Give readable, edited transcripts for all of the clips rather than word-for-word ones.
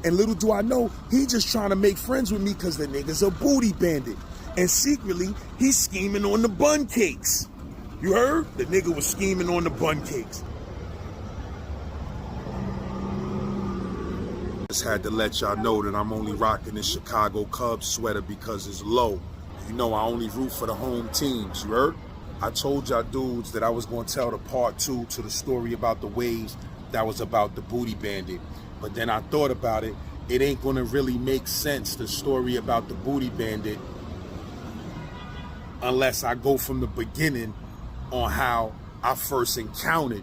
And little do I know, he just trying to make friends with me because the nigga's a booty bandit. And secretly, he's scheming on the bun cakes. You heard? The nigga was scheming on the bun cakes. Just had to let y'all know that I'm only rocking this Chicago Cubs sweater because it's low. You know I only root for the home teams, you heard? I told y'all dudes that I was gonna tell the part 2 to the story about the waves that was about the booty bandit. But then I thought about it, it ain't gonna really make sense, the story about the booty bandit, unless I go from the beginning on how I first encountered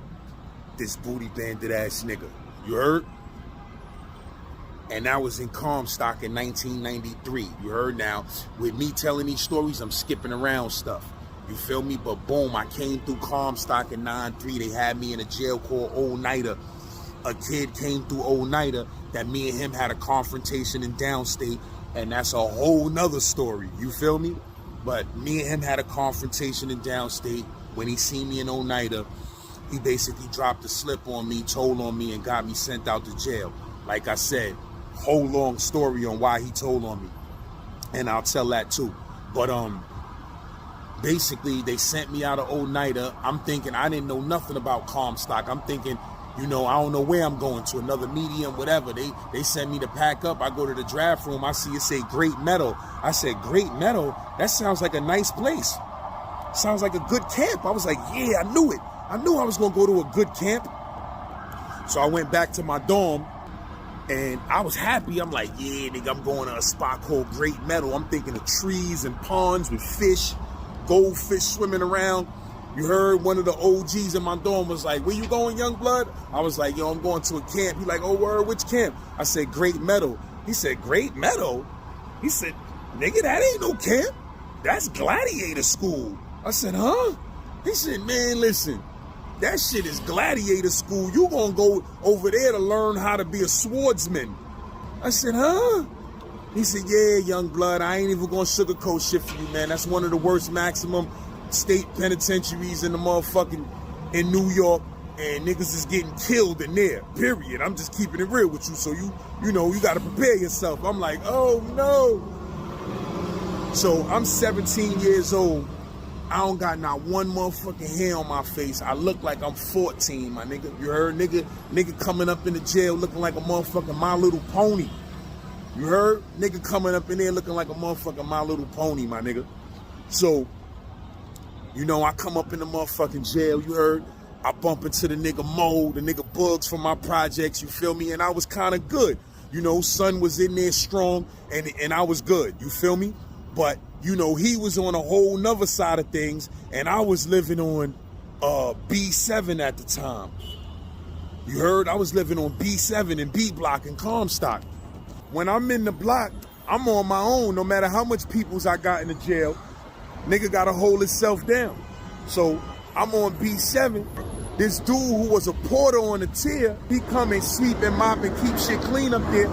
this booty bandit ass nigga. You heard? And that was in Comstock in 1993. You heard now? With me telling these stories, I'm skipping around stuff. You feel me? But boom, I came through Comstock in 93. They had me in a jail called Oneida. A kid came through Oneida that me and him had a confrontation in downstate. And that's a whole nother story. You feel me? But me and him had a confrontation in downstate. When he seen me in Oneida, he basically dropped a slip on me, told on me, and got me sent out to jail. Like I said, whole long story on why he told on me. And I'll tell that too. But basically they sent me out of Oneida. I'm thinking, I didn't know nothing about Comstock. I'm thinking, you know, I don't know where I'm going to, another medium, whatever. They sent me to pack up. I go to the draft room. I see it say Great Meadow. I said, Great Meadow? That sounds like a nice place. Sounds like a good camp. I was like, yeah, I knew it. I knew I was going to go to a good camp. So I went back to my dorm and I was happy. I'm like, yeah, nigga, I'm going to a spot called Great Meadow. I'm thinking of trees and ponds with fish, goldfish swimming around. You heard? One of the OGs in my dorm was like, where you going, young blood? I was like, yo, I'm going to a camp. He like, oh, word, which camp? I said, Great Meadow. He said, Great Meadow? He said, nigga, that ain't no camp. That's Gladiator School. I said, huh? He said, man, listen, that shit is Gladiator School. You gonna go over there to learn how to be a swordsman. I said, huh? He said, yeah, young blood, I ain't even gonna sugarcoat shit for you, man. That's one of the worst maximum state penitentiaries in the motherfucking, in New York. And niggas is getting killed in there, period. I'm just keeping it real with you. So you know, you gotta prepare yourself. I'm like, oh no. So I'm 17 years old. I don't got not one motherfucking hair on my face. I look like I'm 14, my nigga. You heard? Nigga coming up in the jail looking like a motherfucking My Little Pony. You heard? Nigga coming up in there looking like a motherfucking My Little Pony, my nigga. So, you know, I come up in the motherfucking jail, you heard? I bump into the nigga Mo, the nigga Bugs from my projects, you feel me? And I was kind of good. You know, son was in there strong, and I was good, you feel me? But, you know, he was on a whole nother side of things, and I was living on B7 at the time. You heard? I was living on B7 and B Block in Comstock. When I'm in the block, I'm on my own, no matter how much peoples I got in the jail. Nigga gotta hold himself down. So I'm on B7. This dude who was a porter on the tier, he come and sweep and mop and keep shit clean up there.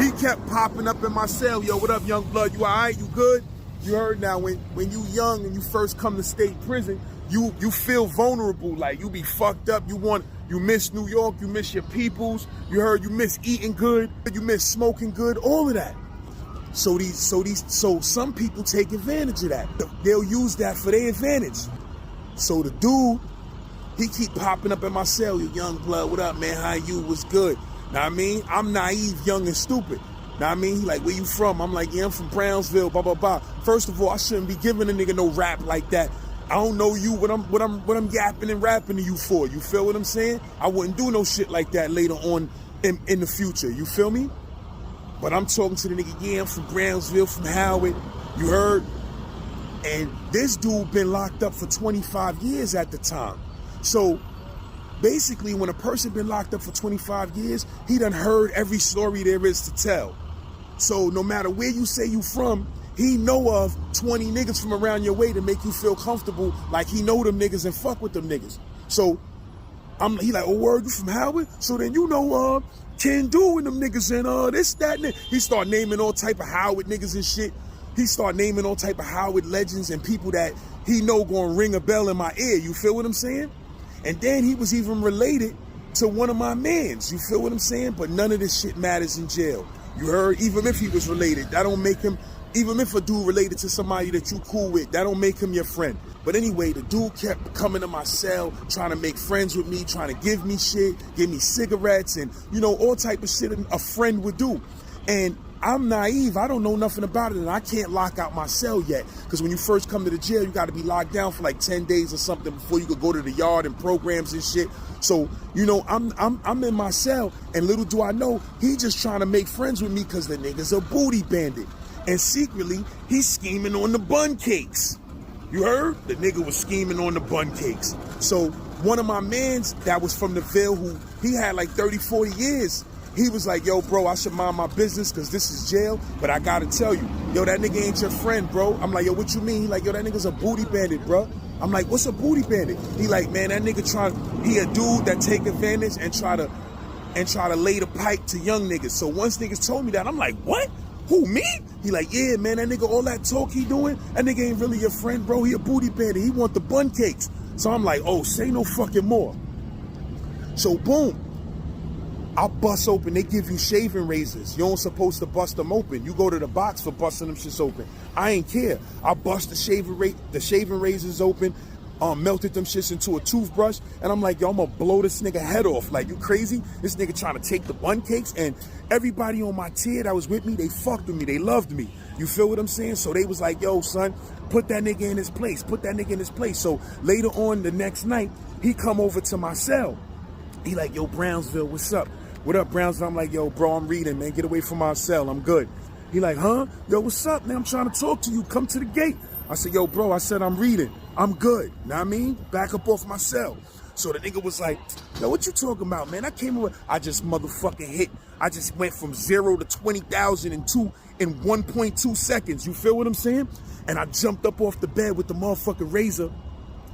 He kept popping up in my cell. Yo, what up, young blood? You all right? You good? You heard? Now, when you young and you first come to state prison, you feel vulnerable. Like, you be fucked up. You miss New York. You miss your peoples. You heard? You miss eating good. You miss smoking good. All of that. So some people take advantage of that. They'll use that for their advantage. So the dude, he keep popping up in my cell. You young blood, what up, man? How you? What's good? Know what I mean? I'm naive, young, and stupid. Know what I mean? He like, where you from? I'm like, yeah, I'm from Brownsville, blah, blah, blah. First of all, I shouldn't be giving a nigga no rap like that. I don't know you, what I'm yapping and rapping to you for. You feel what I'm saying? I wouldn't do no shit like that later on in the future. You feel me? But I'm talking to the nigga, yeah, I'm from Brownsville, from Howard. You heard? And this dude been locked up for 25 years at the time. So basically, when a person been locked up for 25 years, he done heard every story there is to tell. So no matter where you say you from, he know of 20 niggas from around your way to make you feel comfortable, like he know them niggas and fuck with them niggas. So he like, oh, word, you from Howard? So then you know Ken Do and them niggas and this, that, and he start naming all type of Howard niggas and shit. He start naming all type of Howard legends and people that he know gonna ring a bell in my ear. You feel what I'm saying? And then he was even related to one of my mans. You feel what I'm saying? But none of this shit matters in jail. You heard? Even if he was related, that don't make him, even if a dude related to somebody that you cool with, that don't make him your friend. But anyway, the dude kept coming to my cell, trying to make friends with me, trying to give me shit, give me cigarettes, and, you know, all type of shit a friend would do. And I'm naive, I don't know nothing about it, and I can't lock out my cell yet. Because when you first come to the jail, you gotta be locked down for like 10 days or something before you could go to the yard and programs and shit. So, you know, I'm in my cell, and little do I know, he just trying to make friends with me because the nigga's a booty bandit. And secretly, he's scheming on the bun cakes. You heard? The nigga was scheming on the bun cakes. So one of my mans that was from the Ville, who he had like 30, 40 years, he was like, yo, bro, I should mind my business because this is jail, but I gotta tell you, yo, that nigga ain't your friend, bro. I'm like, yo, what you mean? He like, yo, that nigga's a booty bandit, bro. I'm like, what's a booty bandit? He like, man, that nigga he a dude that take advantage and try to lay the pipe to young niggas. So once niggas told me that, I'm like, what? Who, me? He like, yeah, man, that nigga, all that talk he doing, that nigga ain't really your friend, bro. He a booty bandit. He want the bun cakes. So I'm like, oh, say no fucking more. So boom, I bust open. They give you shaving razors. You don't supposed to bust them open. You go to the box for busting them shits open. I ain't care. I bust the shaving razors open, melted them shits into a toothbrush, and I'm like, yo, I'm gonna blow this nigga head off. Like, you crazy? This nigga trying to take the bun cakes, and everybody on my tier that was with me, they fucked with me. They loved me. You feel what I'm saying? So they was like, yo, son, put that nigga in his place. Put that nigga in his place. So later on the next night, he come over to my cell. He like, yo, Brownsville, what's up? What up, Brownsville? I'm like, yo, bro, I'm reading, man. Get away from my cell. I'm good. He like, huh? Yo, what's up, man? I'm trying to talk to you. Come to the gate. I said, yo, bro, I said I'm reading. I'm good. Know what I mean? Back up off my cell. So the nigga was like, yo, what you talking about, man? I came over. I just motherfucking hit. I just went from 0 to 20,000 in 1.2 seconds. You feel what I'm saying? And I jumped up off the bed with the motherfucking razor,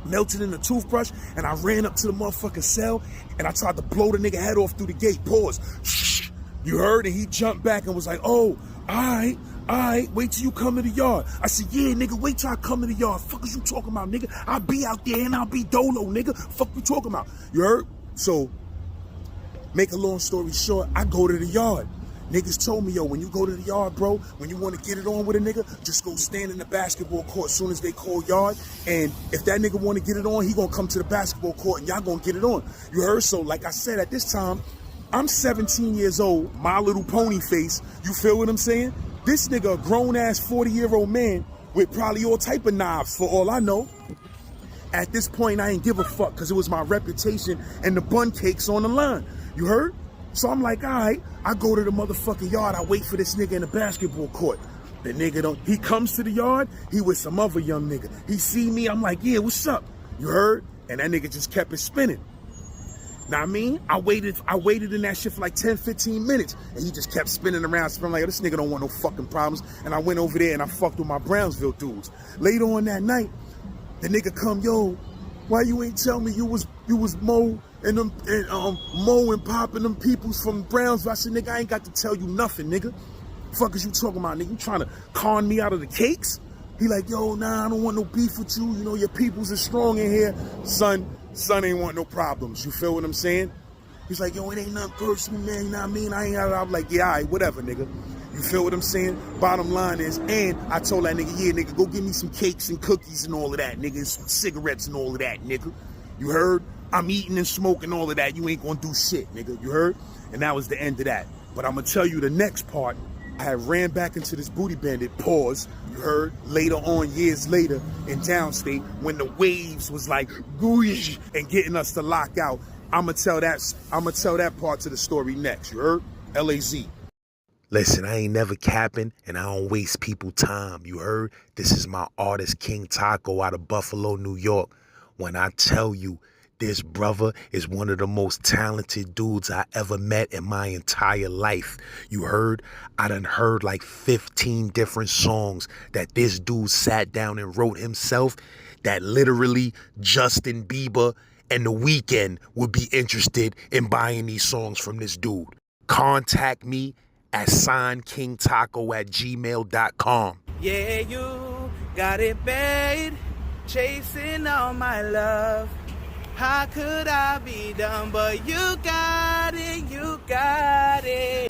melted in the toothbrush, and I ran up to the motherfucking cell, and I tried to blow the nigga head off through the gate. Pause. Shh. You heard? And he jumped back and was like, oh, all right, wait till you come to the yard. I said, yeah, nigga, wait till I come to the yard. Fuck is you talking about, nigga? I'll be out there and I'll be dolo, nigga. Fuck you talking about? You heard? So, make a long story short, I go to the yard. Niggas told me, yo, when you go to the yard, bro, when you want to get it on with a nigga, just go stand in the basketball court as soon as they call yard. And if that nigga want to get it on, he going to come to the basketball court and y'all going to get it on. You heard? So, like I said, at this time, I'm 17 years old, My Little Pony face. You feel what I'm saying? This nigga, a grown-ass 40-year-old man with probably all type of knives for all I know. At this point, I ain't give a fuck because it was my reputation and the bun cakes on the line. You heard? So I'm like, all right, I go to the motherfucking yard. I wait for this nigga in the basketball court. The nigga he comes to the yard. He with some other young nigga. He see me. I'm like, yeah, what's up? You heard? And that nigga just kept it spinning. Now, I mean, I waited in that shit for like 10, 15 minutes, and he just kept spinning around. I'm like, oh, this nigga don't want no fucking problems. And I went over there and I fucked with my Brownsville dudes. Later on that night, the nigga come, yo, why you ain't tell me you was Mo and them Mo and Pop and them peoples from Brownsville? I said, nigga, I ain't got to tell you nothing, nigga. Fuck is you talking about, nigga? You trying to con me out of the cakes? He like, yo, nah, I don't want no beef with you. You know, your peoples are strong in here. Son ain't want no problems. You feel what I'm saying? He's like, yo, it ain't nothing personal, man. You know what I mean? I ain't out. I'm like, yeah, all right, whatever, nigga. You feel what I'm saying? Bottom line is, and I told that nigga, yeah, nigga, go give me some cakes and cookies and all of that, nigga, and some cigarettes and all of that, nigga. You heard? I'm eating and smoking all of that. You ain't gonna do shit, nigga. You heard? And that was the end of that. But I'm gonna tell you the next part. I had ran back into this booty bandit, pause, you heard, later on, years later, in downstate, when the waves was like, gooish, and getting us to lock out. I'ma tell that part to the story next, you heard? LAZ. Listen, I ain't never capping, and I don't waste people time, you heard? This is my artist, King Taco, out of Buffalo, New York. When I tell you, this brother is one of the most talented dudes I ever met in my entire life. You heard? I done heard like 15 different songs that this dude sat down and wrote himself that literally Justin Bieber and The Weeknd would be interested in buying these songs from this dude. Contact me at signkingtaco@gmail.com. Yeah, you got it bad, chasing all my love. How could I be done? But you got it, you got it.